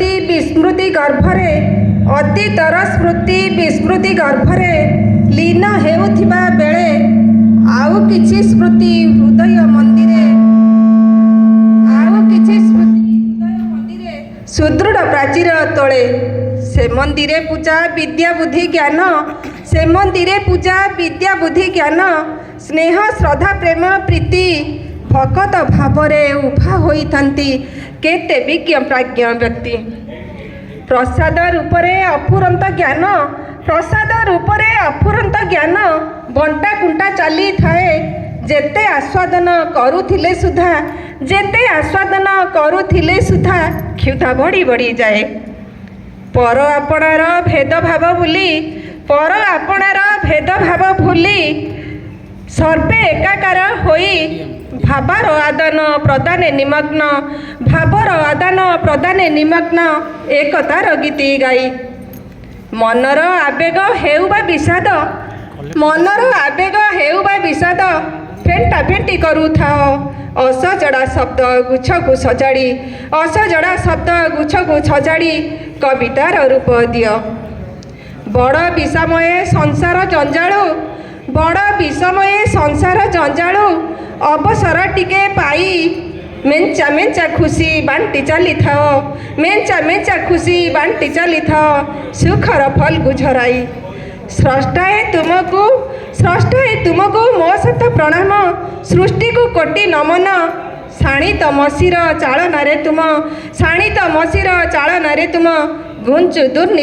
स्मृति विस्मृति गर्भरे अतीतर स्मृति विस्मृति गर्भरे लीन हेउथिबा बेले आउ किछि स्मृति हृदय मंदिरे सुदृढ़ प्राचीर तले से मंदिरे पूजा विद्या बुद्धि ज्ञान से मंदिरे पूजा विद्या बुद्धि ज्ञान स्नेह श्रद्धा प्रेम प्रीति भकत भावरे उभा होइथांती केते विज्ञ प्राज्ञ व्यक्ति। प्रसाद रूपरे अफुरंत ज्ञान प्रसाद रूपरे अफुरंत ज्ञान बंटा कुंटा चली थाए जेते आस्वादन करुथिले सुधा जेते आस्वादन करुथिले सुधा क्षुधा बढ़ी बढ़ी जाए। पर आपणार भेदभाव भूली पर आपणार भेदभाव भूली सर्वे एकाकार होई भावर आदान प्रदान निमग्न भावर आदान प्रदान निमग्न एकतार गीति गाई मनर आवेग हेउ बा विषाद मनर आवेग हेउ बा विषाद फेंटा फेंटी करूथाओ असजड़ा शब्द गुच्छ को सजाड़ी असजड़ा शब्द गुच्छ को सजाड़ी कवितार रूप दियो। बड़ विषमय संसार जंजालु बड़ विषमय संसार जंजालु अवसर टिके पाई मेंचा मेंचा खुशी बांटी चली थाओ मेंचा मेंचा खुशी बांटी चली थाओ सुखर फल गुझराई स्रष्टाए तुमको मो सत प्रणाम सृष्टि को कोटि नमन शाणित मसीर चालन रे तुम शाणित मसीर चालन रे तुम घुंचु दुर्नीति